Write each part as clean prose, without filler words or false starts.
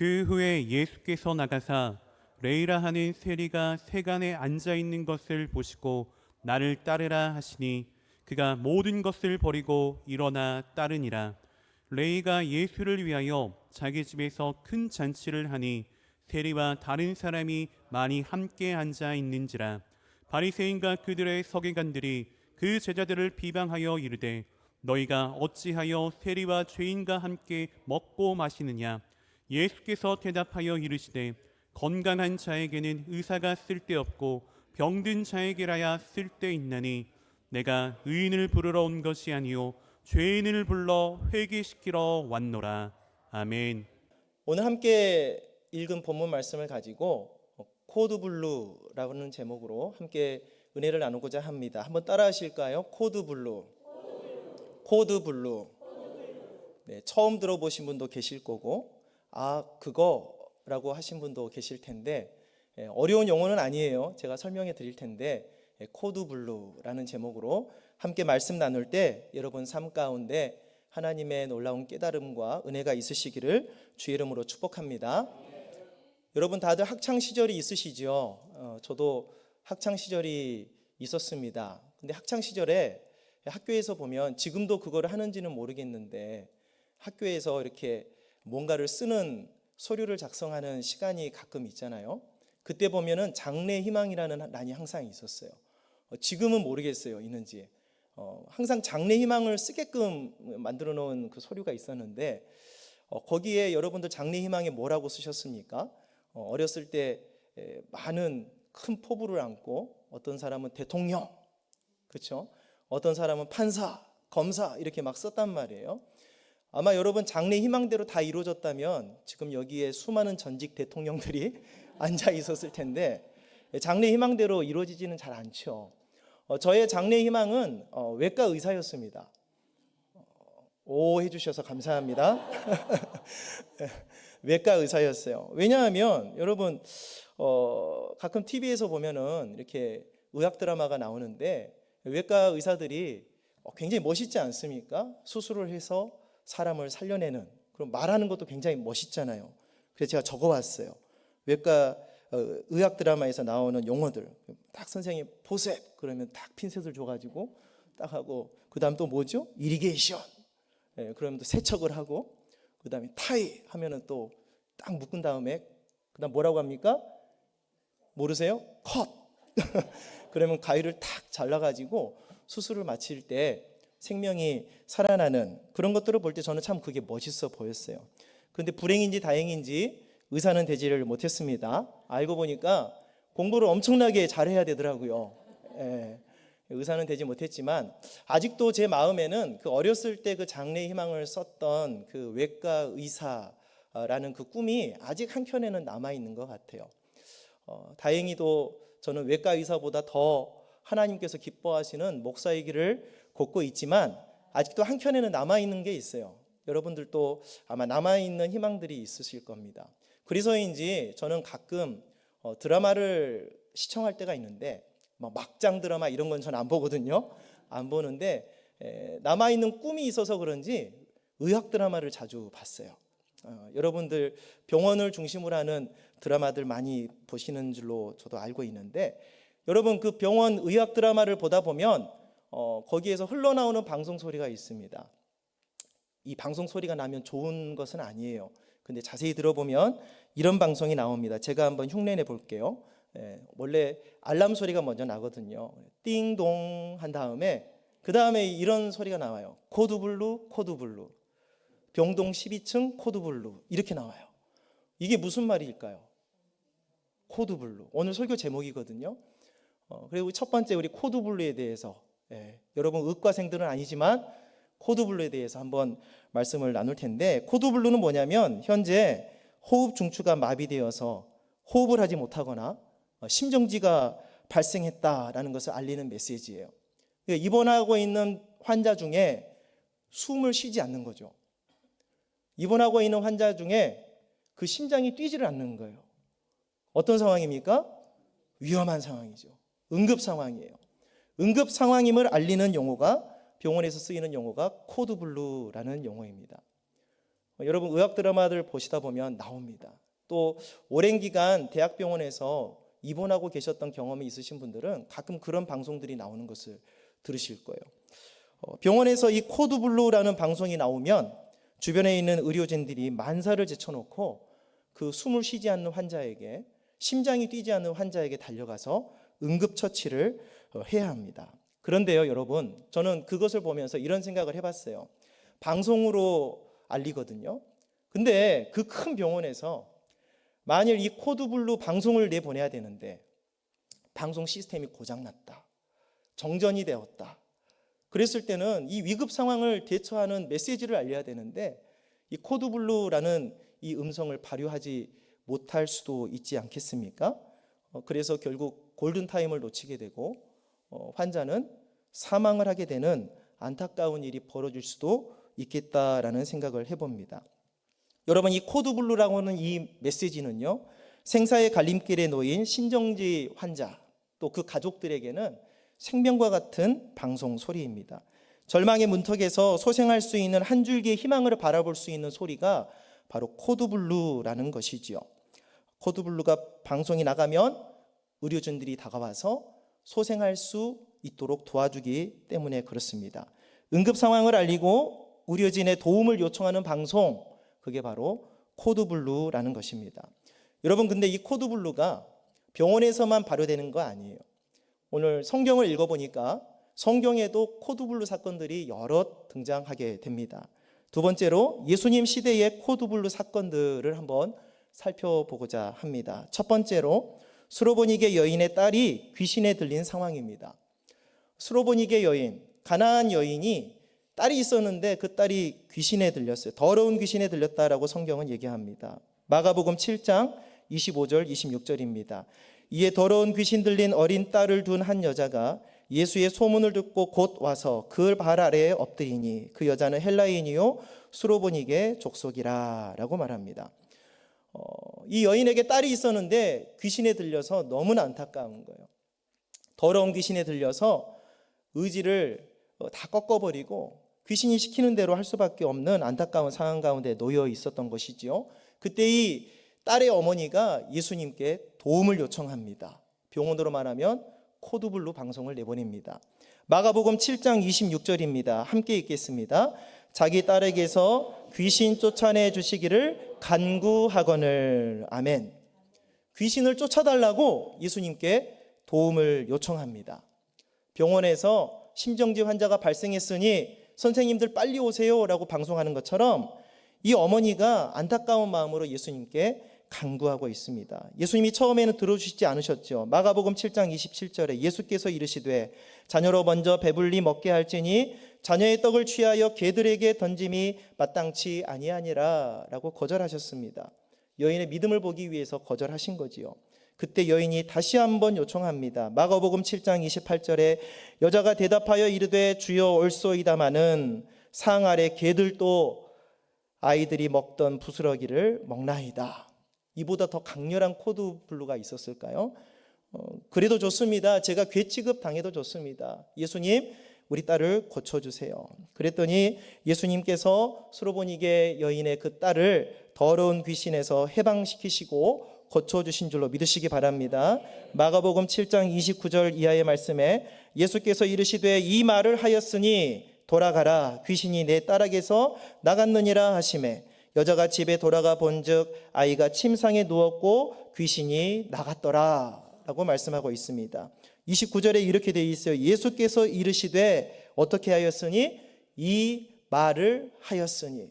그 후에 예수께서 나가사 레이라 하는 세리가 세간에 앉아 있는 것을 보시고 나를 따르라 하시니 그가 모든 것을 버리고 일어나 따르니라. 레이가 예수를 위하여 자기 집에서 큰 잔치를 하니 세리와 다른 사람이 많이 함께 앉아 있는지라. 바리새인과 그들의 서기관들이 그 제자들을 비방하여 이르되 너희가 어찌하여 세리와 죄인과 함께 먹고 마시느냐. 예수께서 대답하여 이르시되 건강한 자에게는 의사가 쓸데없고 병든 자에게라야 쓸데있나니 내가 의인을 부르러 온 것이 아니요 죄인을 불러 회개시키러 왔노라. 아멘. 오늘 함께 읽은 본문 말씀을 가지고 코드블루라는 제목으로 함께 은혜를 나누고자 합니다. 한번 따라 하실까요? 코드블루. 코드블루. 네, 처음 들어보신 분도 계실 거고 그거라고 하신 분도 계실 텐데 어려운 용어는 아니에요. 제가 설명해 드릴 텐데 코드블루라는 제목으로 함께 말씀 나눌 때 여러분 삶 가운데 하나님의 놀라운 깨달음과 은혜가 있으시기를 주의 이름으로 축복합니다. 여러분 다들 학창 시절이 있으시죠? 저도 학창 시절이 있었습니다. 근데 학창 시절에 학교에서 보면 지금도 그걸 하는지는 모르겠는데 학교에서 이렇게 뭔가를 쓰는 서류를 작성하는 시간이 가끔 있잖아요. 그때 보면은 장래 희망이라는 란이 항상 있었어요. 지금은 모르겠어요, 있는지. 항상 장래 희망을 쓰게끔 만들어 놓은 그 서류가 있었는데 거기에 여러분들 장래 희망에 뭐라고 쓰셨습니까? 어렸을 때 많은 큰 포부를 안고 어떤 사람은 대통령, 그렇죠? 어떤 사람은 판사, 검사 이렇게 막 썼단 말이에요. 아마 여러분 장래 희망대로 다 이루어졌다면 지금 여기에 수많은 전직 대통령들이 앉아 있었을 텐데 장래 희망대로 이루어지지는 잘 않죠. 저의 장래 희망은 외과 의사였습니다. 오 해주셔서 감사합니다. 외과 의사였어요. 왜냐하면 여러분 가끔 TV에서 보면은 이렇게 의학 드라마가 나오는데 외과 의사들이 굉장히 멋있지 않습니까? 수술을 해서 사람을 살려내는 그럼 말하는 것도 굉장히 멋있잖아요. 그래서 제가 적어왔어요. 외과 의학 드라마에서 나오는 용어들 딱 선생님 포셉 그러면 딱 핀셋을 줘가지고 딱 하고 그 다음 또 뭐죠? 이리게이션 그러면 또 세척을 하고 그 다음에 타이 하면은 또 딱 묶은 다음에 그 다음 뭐라고 합니까? 모르세요? 컷 그러면 가위를 탁 잘라가지고 수술을 마칠 때 생명이 살아나는 그런 것들을 볼 때 저는 참 그게 멋있어 보였어요. 그런데 불행인지 다행인지 의사는 되지를 못했습니다. 알고 보니까 공부를 엄청나게 잘해야 되더라고요. 의사는 되지 못했지만 아직도 제 마음에는 그 어렸을 때 그 장래 희망을 썼던 그 외과 의사라는 그 꿈이 아직 한켠에는 남아있는 것 같아요. 다행히도 저는 외과 의사보다 더 하나님께서 기뻐하시는 목사의 길을 걷고 있지만 아직도 한켠에는 남아있는 게 있어요. 여러분들도 아마 남아있는 희망들이 있으실 겁니다. 그래서인지 저는 가끔 드라마를 시청할 때가 있는데 막장 드라마 이런 건 저는 안 보거든요. 안 보는데 남아있는 꿈이 있어서 그런지 의학 드라마를 자주 봤어요. 여러분들 병원을 중심으로 하는 드라마들 많이 보시는 줄로 저도 알고 있는데 여러분 그 병원 의학 드라마를 보다 보면 거기에서 흘러나오는 방송 소리가 있습니다. 이 방송 소리가 나면 좋은 것은 아니에요. 근데 자세히 들어보면 이런 방송이 나옵니다. 제가 한번 흉내내 볼게요. 원래 알람 소리가 먼저 나거든요. 띵동 한 다음에 그 다음에 이런 소리가 나와요. 코드블루 코드블루 병동 12층 코드블루 이렇게 나와요. 이게 무슨 말일까요? 코드블루 오늘 설교 제목이거든요. 그리고 첫 번째 우리 코드블루에 대해서 여러분 의과생들은 아니지만 코드블루에 대해서 한번 말씀을 나눌 텐데 코드블루는 뭐냐면 현재 호흡 중추가 마비되어서 호흡을 하지 못하거나 심정지가 발생했다라는 것을 알리는 메시지예요. 입원하고 있는 환자 중에 숨을 쉬지 않는 거죠. 입원하고 있는 환자 중에 그 심장이 뛰지를 않는 거예요. 어떤 상황입니까? 위험한 상황이죠. 응급 상황이에요. 응급 상황임을 알리는 용어가 병원에서 쓰이는 용어가 코드블루라는 용어입니다. 여러분 의학 드라마들 보시다 보면 나옵니다. 또 오랜 기간 대학병원에서 입원하고 계셨던 경험이 있으신 분들은 가끔 그런 방송들이 나오는 것을 들으실 거예요. 병원에서 이 코드블루라는 방송이 나오면 주변에 있는 의료진들이 만사를 제쳐놓고 그 숨을 쉬지 않는 환자에게, 심장이 뛰지 않는 환자에게 달려가서 응급처치를 해야 합니다. 그런데요, 여러분, 저는 그것을 보면서 이런 생각을 해봤어요. 방송으로 알리거든요. 근데 그 큰 병원에서 만일 이 코드블루 방송을 내보내야 되는데 방송 시스템이 고장났다, 정전이 되었다, 그랬을 때는 이 위급 상황을 대처하는 메시지를 알려야 되는데 이 코드블루라는 이 음성을 발효하지 못할 수도 있지 않겠습니까? 그래서 결국 골든타임을 놓치게 되고 환자는 사망을 하게 되는 안타까운 일이 벌어질 수도 있겠다라는 생각을 해봅니다. 여러분, 이 코드블루라고 하는 이 메시지는요, 생사의 갈림길에 놓인 신정지 환자 또 그 가족들에게는 생명과 같은 방송 소리입니다. 절망의 문턱에서 소생할 수 있는 한 줄기의 희망을 바라볼 수 있는 소리가 바로 코드블루라는 것이지요. 코드블루가 방송이 나가면 의료진들이 다가와서 소생할 수 있도록 도와주기 때문에 그렇습니다. 응급 상황을 알리고 의료진의 도움을 요청하는 방송, 그게 바로 코드블루라는 것입니다. 여러분, 근데 이 코드블루가 병원에서만 발효되는 거 아니에요. 오늘 성경을 읽어보니까 성경에도 코드블루 사건들이 여러 등장하게 됩니다. 두 번째로 예수님 시대의 코드블루 사건들을 한번 살펴보고자 합니다. 첫 번째로 수로보니게 여인의 딸이 귀신에 들린 상황입니다. 수로보니게 여인, 가나안 여인이 딸이 있었는데 그 딸이 귀신에 들렸어요. 더러운 귀신에 들렸다라고 성경은 얘기합니다. 마가복음 7장 25절 26절입니다. 이에 더러운 귀신 들린 어린 딸을 둔 한 여자가 예수의 소문을 듣고 곧 와서 그 발 아래에 엎드리니 그 여자는 헬라인이요 수로보니게 족속이라 라고 말합니다. 이 여인에게 딸이 있었는데 귀신에 들려서 너무나 안타까운 거예요. 더러운 귀신에 들려서 의지를 다 꺾어버리고 귀신이 시키는 대로 할 수밖에 없는 안타까운 상황 가운데 놓여 있었던 것이지요. 그때 이 딸의 어머니가 예수님께 도움을 요청합니다. 병원으로 말하면 코드블루 방송을 내보냅니다. 마가복음 7장 26절입니다. 함께 읽겠습니다. 자기 딸에게서 귀신 쫓아내 주시기를 간구하거늘. 아멘. 귀신을 쫓아달라고 예수님께 도움을 요청합니다. 병원에서 심정지 환자가 발생했으니 선생님들 빨리 오세요 라고 방송하는 것처럼 이 어머니가 안타까운 마음으로 예수님께 간구하고 있습니다. 예수님이 처음에는 들어주시지 않으셨죠. 마가복음 7장 27절에 예수께서 이르시되 자녀로 먼저 배불리 먹게 할지니 자녀의 떡을 취하여 개들에게 던짐이 마땅치 아니하니라 라고 거절하셨습니다. 여인의 믿음을 보기 위해서 거절하신 거지요. 그때 여인이 다시 한번 요청합니다. 마가복음 7장 28절에 여자가 대답하여 이르되 주여 올소이다마는 상 아래 개들도 아이들이 먹던 부스러기를 먹나이다. 이보다 더 강렬한 코드블루가 있었을까요? 그래도 좋습니다. 제가 괴 취급 당해도 좋습니다. 예수님, 우리 딸을 고쳐주세요. 그랬더니 예수님께서 수로보니게 여인의 그 딸을 더러운 귀신에서 해방시키시고 고쳐주신 줄로 믿으시기 바랍니다. 마가복음 7장 29절 이하의 말씀에 예수께서 이르시되 이 말을 하였으니 돌아가라, 귀신이 내 딸에게서 나갔느니라 하시매 여자가 집에 돌아가 본즉 아이가 침상에 누웠고 귀신이 나갔더라 라고 말씀하고 있습니다. 29절에 이렇게 되어 있어요. 예수께서 이르시되 어떻게 하였으니? 이 말을 하였으니.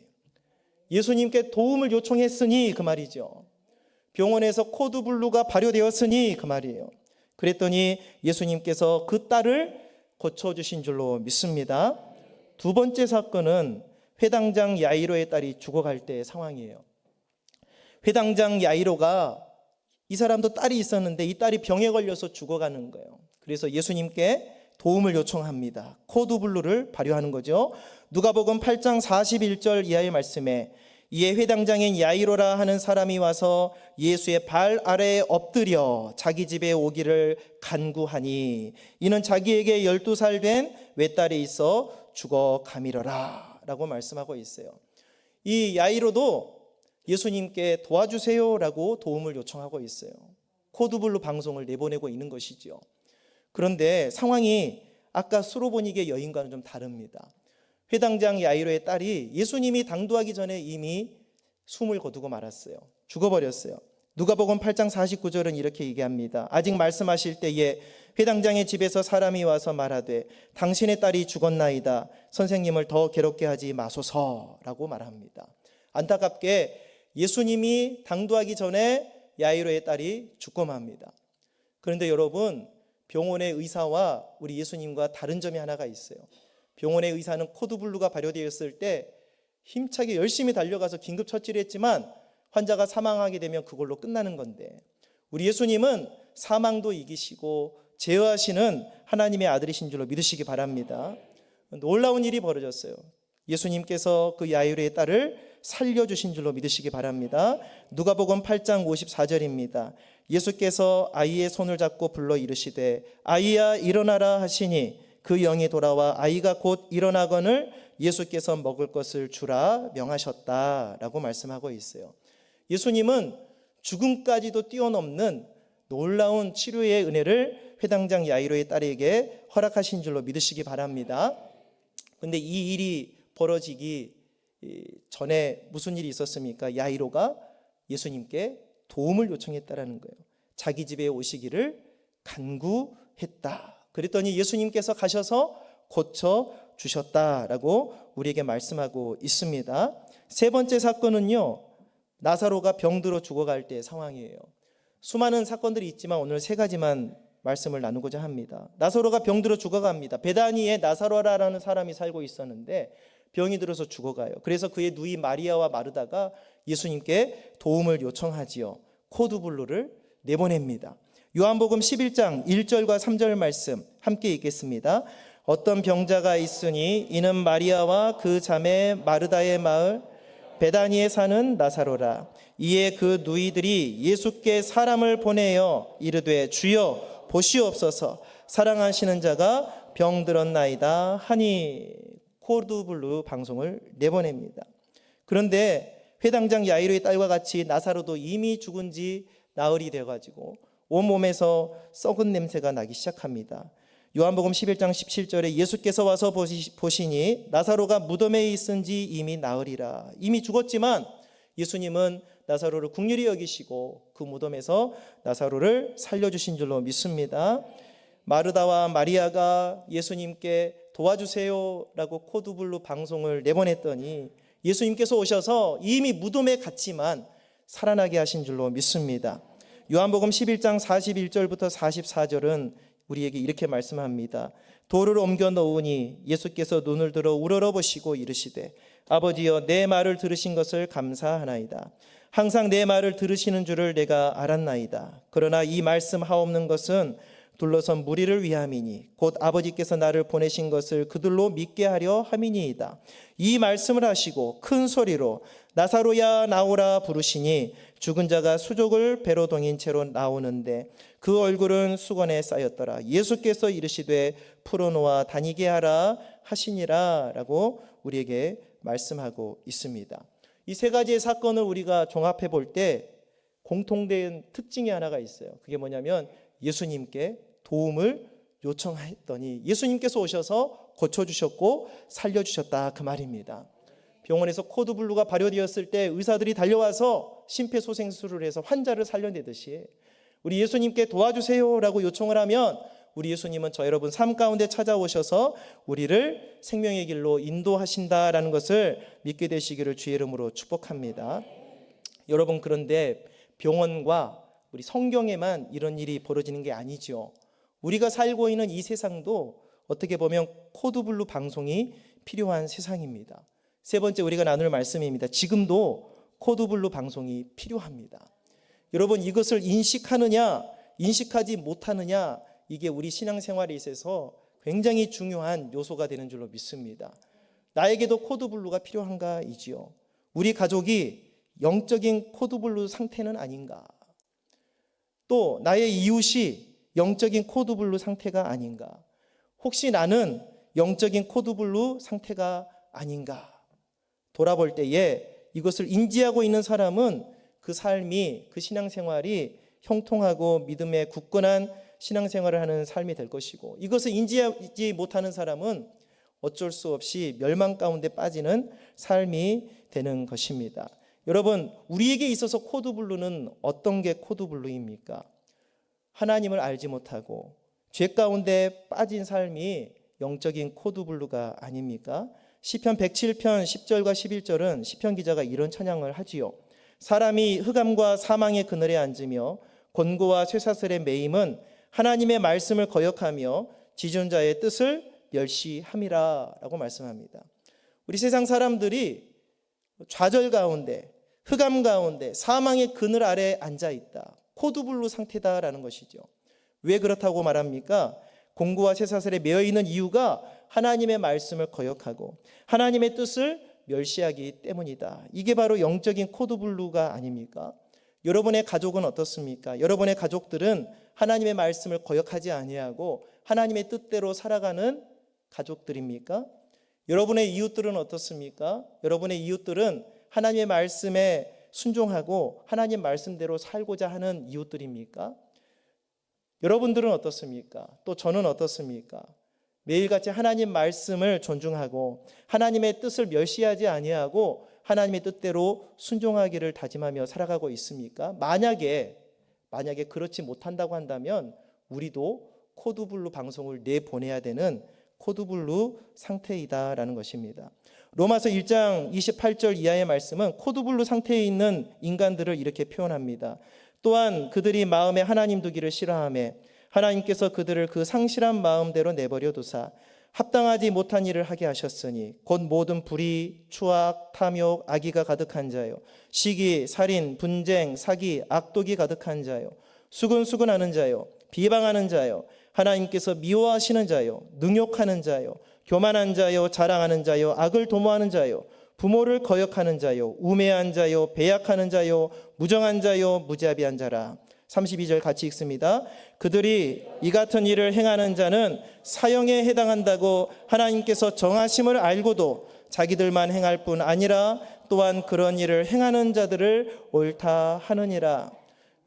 예수님께 도움을 요청했으니 그 말이죠. 병원에서 코드블루가 발효되었으니 그 말이에요. 그랬더니 예수님께서 그 딸을 고쳐주신 줄로 믿습니다. 두 번째 사건은 회당장 야이로의 딸이 죽어갈 때의 상황이에요. 회당장 야이로가 이 사람도 딸이 있었는데 이 딸이 병에 걸려서 죽어가는 거예요. 그래서 예수님께 도움을 요청합니다. 코드블루를 발효하는 거죠. 누가복음 8장 41절 이하의 말씀에 이에 회당장인 야이로라 하는 사람이 와서 예수의 발 아래에 엎드려 자기 집에 오기를 간구하니 이는 자기에게 12살 된 외딸이 있어 죽어가미러라 라고 말씀하고 있어요. 이 야이로도 예수님께 도와주세요라고 도움을 요청하고 있어요. 코드블루 방송을 내보내고 있는 것이죠. 그런데 상황이 아까 수로보니게 여인과는 좀 다릅니다. 회당장 야이로의 딸이 예수님이 당도하기 전에 이미 숨을 거두고 말았어요. 죽어버렸어요. 누가복음 8장 49절은 이렇게 얘기합니다. 아직 말씀하실 때에 회당장의 집에서 사람이 와서 말하되 당신의 딸이 죽었나이다. 선생님을 더 괴롭게 하지 마소서라고 말합니다. 안타깝게 예수님이 당도하기 전에 야이로의 딸이 죽고 맙니다. 그런데 여러분, 병원의 의사와 우리 예수님과 다른 점이 하나가 있어요. 병원의 의사는 코드블루가 발효되었을 때 힘차게 열심히 달려가서 긴급 처치를 했지만 환자가 사망하게 되면 그걸로 끝나는 건데, 우리 예수님은 사망도 이기시고 제어하시는 하나님의 아들이신 줄로 믿으시기 바랍니다. 놀라운 일이 벌어졌어요. 예수님께서 그 야이로의 딸을 살려주신 줄로 믿으시기 바랍니다. 누가복음 8장 54절입니다. 예수께서 아이의 손을 잡고 불러 이르시되 아이야 일어나라 하시니 그 영이 돌아와 아이가 곧 일어나거늘 예수께서 먹을 것을 주라 명하셨다라고 말씀하고 있어요. 예수님은 죽음까지도 뛰어넘는 놀라운 치료의 은혜를 회당장 야이로의 딸에게 허락하신 줄로 믿으시기 바랍니다. 그런데 이 일이 벌어지기 전에 무슨 일이 있었습니까? 야이로가 예수님께 도움을 요청했다라는 거예요. 자기 집에 오시기를 간구했다. 그랬더니 예수님께서 가셔서 고쳐 주셨다라고 우리에게 말씀하고 있습니다. 세 번째 사건은요, 나사로가 병들어 죽어갈 때의 상황이에요. 수많은 사건들이 있지만 오늘 세 가지만 말씀을 나누고자 합니다. 나사로가 병들어 죽어갑니다. 베다니에 나사로라는 사람이 살고 있었는데 병이 들어서 죽어가요. 그래서 그의 누이 마리아와 마르다가 예수님께 도움을 요청하지요. 코드블루를 내보냅니다. 요한복음 11장 1절과 3절 말씀 함께 읽겠습니다. 어떤 병자가 있으니 이는 마리아와 그 자매 마르다의 마을 베다니에 사는 나사로라. 이에 그 누이들이 예수께 사람을 보내어 이르되 주여 보시옵소서 사랑하시는 자가 병들었나이다 하니 코드블루 방송을 내보냅니다. 그런데 회당장 야이로의 딸과 같이 나사로도 이미 죽은 지 나흘이 되어가지고 온몸에서 썩은 냄새가 나기 시작합니다. 요한복음 11장 17절에 예수께서 와서 보시니 나사로가 무덤에 있은 지 이미 나흘이라. 이미 죽었지만 예수님은 나사로를 긍휼히 여기시고 그 무덤에서 나사로를 살려주신 줄로 믿습니다. 마르다와 마리아가 예수님께 도와주세요라고 코드블루 방송을 내보냈더니 예수님께서 오셔서 이미 무덤에 갇지만 살아나게 하신 줄로 믿습니다. 요한복음 11장 41절부터 44절은 우리에게 이렇게 말씀합니다. 돌을 옮겨 놓으니 예수께서 눈을 들어 우러러보시고 이르시되 아버지여 내 말을 들으신 것을 감사하나이다. 항상 내 말을 들으시는 줄을 내가 알았나이다. 그러나 이 말씀 하옵는 것은 둘러선 무리를 위함이니 곧 아버지께서 나를 보내신 것을 그들로 믿게 하려 함이니이다. 이 말씀을 하시고 큰 소리로 나사로야 나오라 부르시니 죽은 자가 수족을 배로 동인 채로 나오는데 그 얼굴은 수건에 쌓였더라. 예수께서 이르시되 풀어놓아 다니게 하라 하시니라 라고 우리에게 말씀하고 있습니다. 이 세 가지의 사건을 우리가 종합해 볼 때 공통된 특징이 하나가 있어요. 그게 뭐냐면 예수님께 도움을 요청했더니 예수님께서 오셔서 고쳐주셨고 살려주셨다 그 말입니다. 병원에서 코드블루가 발효되었을 때 의사들이 달려와서 심폐소생술을 해서 환자를 살려내듯이 우리 예수님께 도와주세요라고 요청을 하면 우리 예수님은 저 여러분 삶 가운데 찾아오셔서 우리를 생명의 길로 인도하신다라는 것을 믿게 되시기를 주의 이름으로 축복합니다. 여러분, 그런데 병원과 우리 성경에만 이런 일이 벌어지는 게 아니죠. 우리가 살고 있는 이 세상도 어떻게 보면 코드블루 방송이 필요한 세상입니다. 세 번째 우리가 나눌 말씀입니다. 지금도 코드블루 방송이 필요합니다. 여러분, 이것을 인식하느냐 인식하지 못하느냐, 이게 우리 신앙생활에 있어서 굉장히 중요한 요소가 되는 줄로 믿습니다. 나에게도 코드블루가 필요한가이지요. 우리 가족이 영적인 코드블루 상태는 아닌가, 또 나의 이웃이 영적인 코드블루 상태가 아닌가, 혹시 나는 영적인 코드블루 상태가 아닌가 돌아볼 때에 이것을 인지하고 있는 사람은 그 삶이, 그 신앙생활이 형통하고 믿음에 굳건한 신앙생활을 하는 삶이 될 것이고, 이것을 인지하지 못하는 사람은 어쩔 수 없이 멸망 가운데 빠지는 삶이 되는 것입니다. 여러분, 우리에게 있어서 코드블루는 어떤 게 코드블루입니까? 하나님을 알지 못하고 죄 가운데 빠진 삶이 영적인 코드블루가 아닙니까? 시편 107편 10절과 11절은 시편 기자가 이런 찬양을 하지요. 사람이 흑암과 사망의 그늘에 앉으며 곤고와 쇠사슬의 매임은 하나님의 말씀을 거역하며 지존자의 뜻을 멸시함이라 라고 말씀합니다. 우리 세상 사람들이 좌절 가운데, 흑암 가운데, 사망의 그늘 아래 앉아있다. 코드블루 상태다라는 것이죠. 왜 그렇다고 말합니까? 공고와 쇠사슬에 매여 있는 이유가 하나님의 말씀을 거역하고 하나님의 뜻을 멸시하기 때문이다. 이게 바로 영적인 코드블루가 아닙니까? 여러분의 가족은 어떻습니까? 여러분의 가족들은 하나님의 말씀을 거역하지 아니하고 하나님의 뜻대로 살아가는 가족들입니까? 여러분의 이웃들은 어떻습니까? 여러분의 이웃들은 하나님의 말씀에 순종하고 하나님 말씀대로 살고자 하는 이웃들입니까? 여러분들은 어떻습니까? 또 저는 어떻습니까? 매일같이 하나님 말씀을 존중하고 하나님의 뜻을 멸시하지 아니하고 하나님의 뜻대로 순종하기를 다짐하며 살아가고 있습니까? 만약에 그렇지 못한다고 한다면 우리도 코드블루 방송을 내보내야 되는 코드블루 상태이다라는 것입니다. 로마서 1장 28절 이하의 말씀은 코드블루 상태에 있는 인간들을 이렇게 표현합니다. 또한 그들이 마음에 하나님 두기를 싫어하며 하나님께서 그들을 그 상실한 마음대로 내버려 두사 합당하지 못한 일을 하게 하셨으니 곧 모든 불의, 추악, 탐욕, 악의가 가득한 자요, 시기, 살인, 분쟁, 사기, 악독이 가득한 자요, 수근수근하는 자요, 비방하는 자요, 하나님께서 미워하시는 자요, 능욕하는 자요, 교만한 자요, 자랑하는 자요, 악을 도모하는 자요, 부모를 거역하는 자요, 우매한 자요, 배약하는 자요, 무정한 자요, 무자비한 자라. 32절 같이 읽습니다. 그들이 이 같은 일을 행하는 자는 사형에 해당한다고 하나님께서 정하심을 알고도 자기들만 행할 뿐 아니라 또한 그런 일을 행하는 자들을 옳다 하느니라.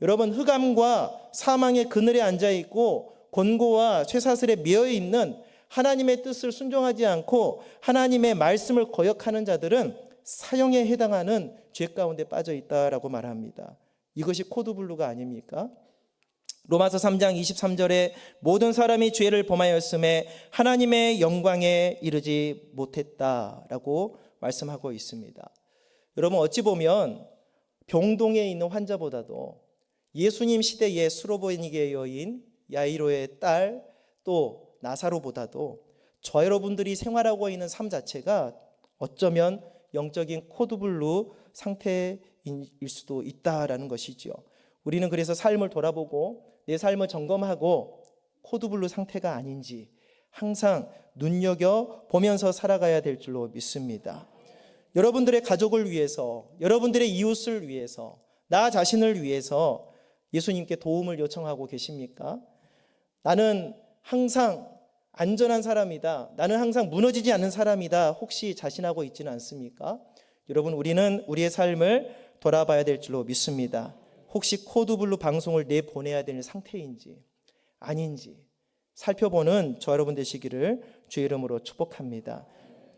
여러분, 흑암과 사망의 그늘에 앉아있고 곤고와 쇠사슬에 매여있는 하나님의 뜻을 순종하지 않고 하나님의 말씀을 거역하는 자들은 사형에 해당하는 죄 가운데 빠져 있다라고 말합니다. 이것이 코드블루가 아닙니까? 로마서 3장 23절에 모든 사람이 죄를 범하였음에 하나님의 영광에 이르지 못했다라고 말씀하고 있습니다. 여러분, 어찌 보면 병동에 있는 환자보다도 예수님 시대의 수로보니게 여인 야이로의 딸 또 나사로보다도 저 여러분들이 생활하고 있는 삶 자체가 어쩌면 영적인 코드블루 상태일 수도 있다라는 것이죠. 우리는 그래서 삶을 돌아보고 내 삶을 점검하고 코드블루 상태가 아닌지 항상 눈여겨보면서 살아가야 될 줄로 믿습니다. 여러분들의 가족을 위해서, 여러분들의 이웃을 위해서, 나 자신을 위해서 예수님께 도움을 요청하고 계십니까? 나는 항상 안전한 사람이다, 나는 항상 무너지지 않는 사람이다, 혹시 자신하고 있지는 않습니까? 여러분, 우리는 우리의 삶을 돌아봐야 될 줄로 믿습니다. 혹시 코드블루 방송을 내보내야 되는 상태인지 아닌지 살펴보는 저 여러분 되시기를 주의 이름으로 축복합니다.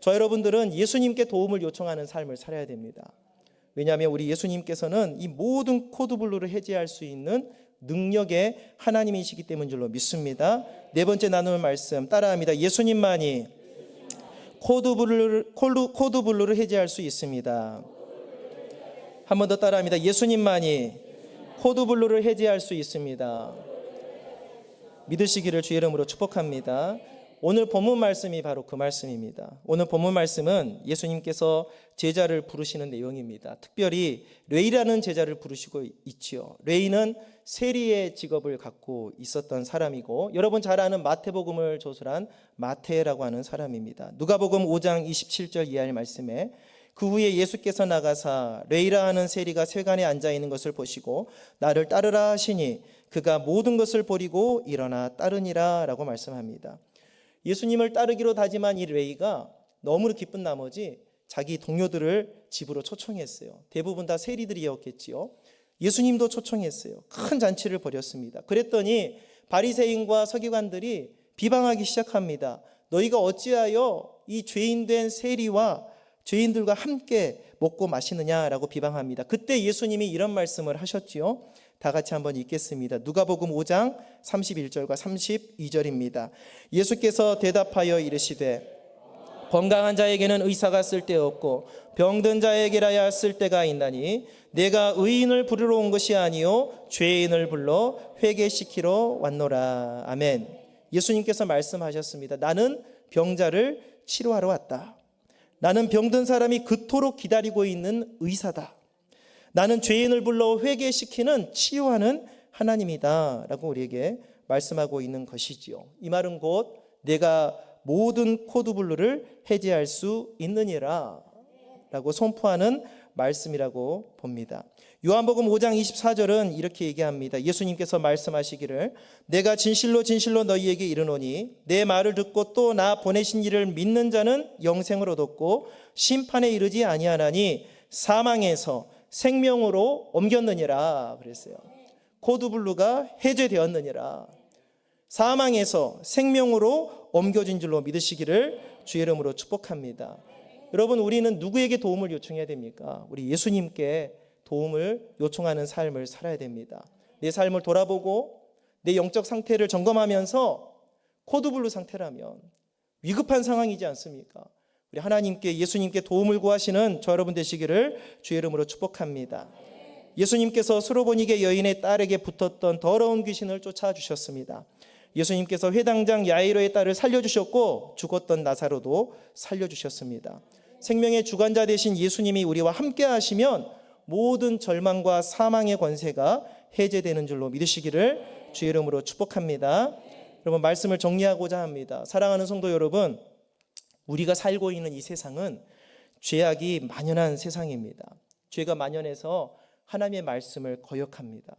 저 여러분들은 예수님께 도움을 요청하는 삶을 살아야 됩니다. 왜냐하면 우리 예수님께서는 이 모든 코드블루를 해제할 수 있는 능력의 하나님이시기 때문인 줄로 믿습니다. 네 번째 나눌 말씀 따라합니다. 예수님만이 코드블루를 해제할 수 있습니다. 한 번 더 따라합니다. 예수님만이 코드블루를 해제할 수 있습니다. 믿으시기를 주의 이름으로 축복합니다. 오늘 본문 말씀이 바로 그 말씀입니다. 오늘 본문 말씀은 예수님께서 제자를 부르시는 내용입니다. 특별히 레이라는 제자를 부르시고 있지요. 레이는 세리의 직업을 갖고 있었던 사람이고 여러분 잘 아는 마태복음을 저술한 마태라고 하는 사람입니다. 누가복음 5장 27절 이하의 말씀에 그 후에 예수께서 나가사 레이라 하는 세리가 세간에 앉아 있는 것을 보시고 나를 따르라 하시니 그가 모든 것을 버리고 일어나 따르니라 라고 말씀합니다. 예수님을 따르기로 다짐한 이 레이가 너무 기쁜 나머지 자기 동료들을 집으로 초청했어요. 대부분 다 세리들이었겠지요. 예수님도 초청했어요. 큰 잔치를 벌였습니다. 그랬더니 바리새인과 서기관들이 비방하기 시작합니다. 너희가 어찌하여 이 죄인된 세리와 죄인들과 함께 먹고 마시느냐라고 비방합니다. 그때 예수님이 이런 말씀을 하셨지요. 다 같이 한번 읽겠습니다. 누가복음 5장 31절과 32절입니다. 예수께서 대답하여 이르시되 건강한 자에게는 의사가 쓸데없고 병든 자에게라야 쓸데가 있나니 내가 의인을 부르러 온 것이 아니요 죄인을 불러 회개시키러 왔노라. 아멘. 예수님께서 말씀하셨습니다. 나는 병자를 치료하러 왔다. 나는 병든 사람이 그토록 기다리고 있는 의사다. 나는 죄인을 불러 회개시키는 치유하는 하나님이다 라고 우리에게 말씀하고 있는 것이지요. 이 말은 곧 내가 모든 코드블루를 해제할 수 있느니라 라고 선포하는 말씀이라고 봅니다. 요한복음 5장 24절은 이렇게 얘기합니다. 예수님께서 말씀하시기를 내가 진실로 진실로 너희에게 이르노니 내 말을 듣고 또 나 보내신 이를 믿는 자는 영생을 얻었고 심판에 이르지 아니하나니 사망에서 생명으로 옮겼느니라 그랬어요. 코드블루가 해제되었느니라. 사망에서 생명으로 옮겨진 줄로 믿으시기를 주의 이름으로 축복합니다. 여러분, 우리는 누구에게 도움을 요청해야 됩니까? 우리 예수님께 도움을 요청하는 삶을 살아야 됩니다. 내 삶을 돌아보고 내 영적 상태를 점검하면서 코드블루 상태라면 위급한 상황이지 않습니까? 우리 하나님께 예수님께 도움을 구하시는 저 여러분 되시기를 주의 이름으로 축복합니다. 예수님께서 수로보니게 여인의 딸에게 붙었던 더러운 귀신을 쫓아주셨습니다. 예수님께서 회당장 야이로의 딸을 살려주셨고 죽었던 나사로도 살려주셨습니다. 생명의 주관자 되신 예수님이 우리와 함께 하시면 모든 절망과 사망의 권세가 해제되는 줄로 믿으시기를 주의 이름으로 축복합니다. 여러분, 말씀을 정리하고자 합니다. 사랑하는 성도 여러분, 우리가 살고 있는 이 세상은 죄악이 만연한 세상입니다. 죄가 만연해서 하나님의 말씀을 거역합니다.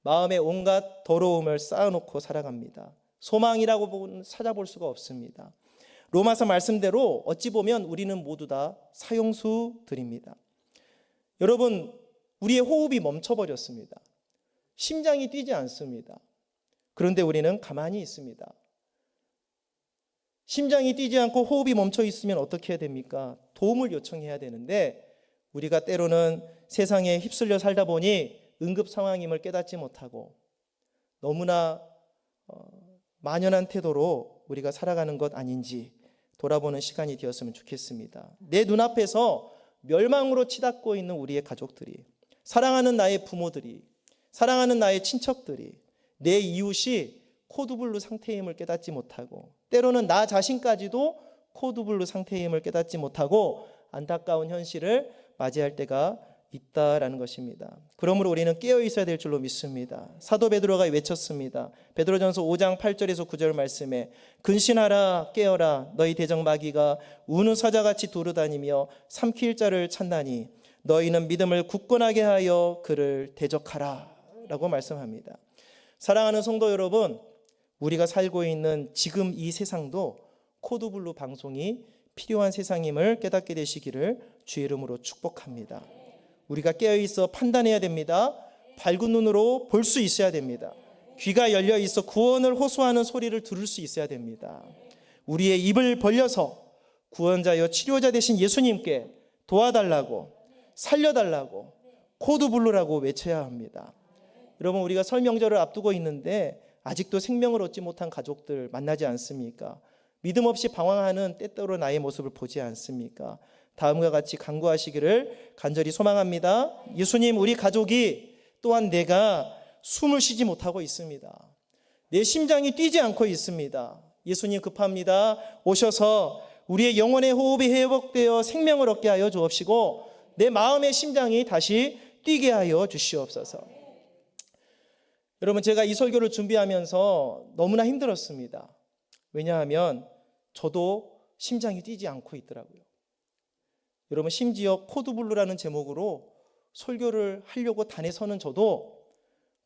마음에 온갖 더러움을 쌓아놓고 살아갑니다. 소망이라고 찾아볼 수가 없습니다. 로마서 말씀대로 어찌 보면 우리는 모두 다 사형수들입니다. 여러분, 우리의 호흡이 멈춰버렸습니다. 심장이 뛰지 않습니다. 그런데 우리는 가만히 있습니다. 심장이 뛰지 않고 호흡이 멈춰 있으면 어떻게 해야 됩니까? 도움을 요청해야 되는데 우리가 때로는 세상에 휩쓸려 살다 보니 응급 상황임을 깨닫지 못하고 너무나 만연한 태도로 우리가 살아가는 것 아닌지 돌아보는 시간이 되었으면 좋겠습니다. 내 눈앞에서 멸망으로 치닫고 있는 우리의 가족들이, 사랑하는 나의 부모들이, 사랑하는 나의 친척들이, 내 이웃이 코드블루 상태임을 깨닫지 못하고 때로는 나 자신까지도 코드블루 상태임을 깨닫지 못하고 안타까운 현실을 맞이할 때가 있다라는 것입니다. 그러므로 우리는 깨어 있어야 될 줄로 믿습니다. 사도 베드로가 외쳤습니다. 베드로전서 5장 8절에서 9절 말씀에 근신하라 깨어라 너희 대적 마귀가 우는 사자같이 도르다니며 삼킬 자를 찾나니 너희는 믿음을 굳건하게 하여 그를 대적하라 라고 말씀합니다. 사랑하는 성도 여러분, 우리가 살고 있는 지금 이 세상도 코드블루 방송이 필요한 세상임을 깨닫게 되시기를 주의 이름으로 축복합니다. 우리가 깨어있어 판단해야 됩니다. 밝은 눈으로 볼 수 있어야 됩니다. 귀가 열려 있어 구원을 호소하는 소리를 들을 수 있어야 됩니다. 우리의 입을 벌려서 구원자여 치료자 되신 예수님께 도와달라고, 살려달라고, 코드블루라고 외쳐야 합니다. 여러분, 우리가 설 명절을 앞두고 있는데 아직도 생명을 얻지 못한 가족들 만나지 않습니까? 믿음 없이 방황하는 때때로 나의 모습을 보지 않습니까? 다음과 같이 간구하시기를 간절히 소망합니다. 예수님, 우리 가족이 또한 내가 숨을 쉬지 못하고 있습니다. 내 심장이 뛰지 않고 있습니다. 예수님 급합니다. 오셔서 우리의 영혼의 호흡이 회복되어 생명을 얻게 하여 주옵시고 내 마음의 심장이 다시 뛰게 하여 주시옵소서. 여러분, 제가 이 설교를 준비하면서 너무나 힘들었습니다. 왜냐하면 저도 심장이 뛰지 않고 있더라고요. 여러분, 심지어 코드블루라는 제목으로 설교를 하려고 단에 서는 저도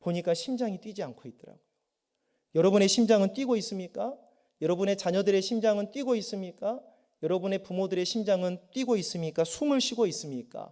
보니까 심장이 뛰지 않고 있더라고요. 여러분의 심장은 뛰고 있습니까? 여러분의 자녀들의 심장은 뛰고 있습니까? 여러분의 부모들의 심장은 뛰고 있습니까? 숨을 쉬고 있습니까?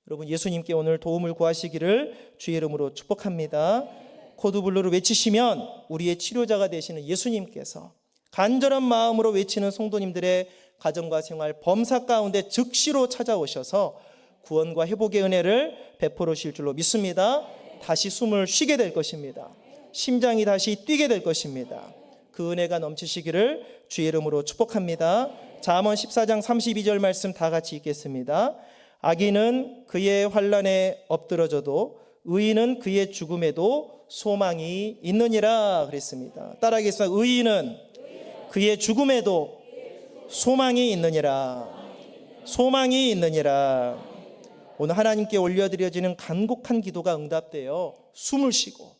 여러분 예수님께 오늘 도움을 구하시기를 주의 이름으로 축복합니다. 코드블루를 외치시면 우리의 치료자가 되시는 예수님께서 간절한 마음으로 외치는 성도님들의 가정과 생활, 범사 가운데 즉시로 찾아오셔서 구원과 회복의 은혜를 베풀으실 줄로 믿습니다. 다시 숨을 쉬게 될 것입니다. 심장이 다시 뛰게 될 것입니다. 그 은혜가 넘치시기를 주의 이름으로 축복합니다. 잠언 14장 32절 말씀 다 같이 읽겠습니다. 악인은 그의 환난에 엎드러져도 의인은 그의 죽음에도 소망이 있느니라 그랬습니다. 따라하겠습니다. 의인은 그의 죽음에도 소망이 있느니라. 소망이 있느니라. 오늘 하나님께 올려드려지는 간곡한 기도가 응답되어 숨을 쉬고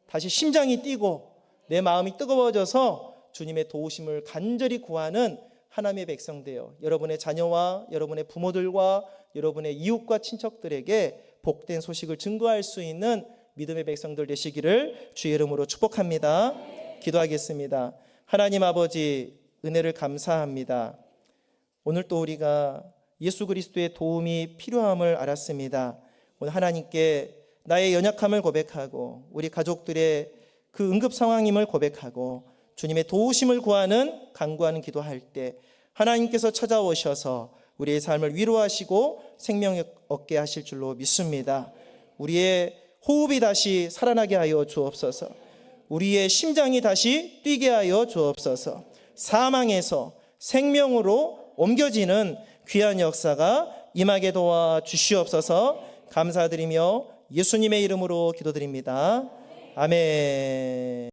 다시 심장이 뛰고 내 마음이 뜨거워져서 주님의 도우심을 간절히 구하는 하나님의 백성 되어 여러분의 자녀와 여러분의 부모들과 여러분의 이웃과 친척들에게 복된 소식을 증거할 수 있는 믿음의 백성들 되시기를 주의 이름으로 축복합니다. 기도하겠습니다. 하나님 아버지, 은혜를 감사합니다. 오늘 또 우리가 예수 그리스도의 도움이 필요함을 알았습니다. 오늘 하나님께 나의 연약함을 고백하고 우리 가족들의 그 응급 상황임을 고백하고 주님의 도우심을 구하는 간구하는 기도할 때 하나님께서 찾아오셔서 우리의 삶을 위로하시고 생명 얻게 하실 줄로 믿습니다. 우리의 호흡이 다시 살아나게 하여 주옵소서. 우리의 심장이 다시 뛰게 하여 주옵소서. 사망에서 생명으로 옮겨지는 귀한 역사가 임하게 도와 주시옵소서. 감사드리며 예수님의 이름으로 기도드립니다. 아멘.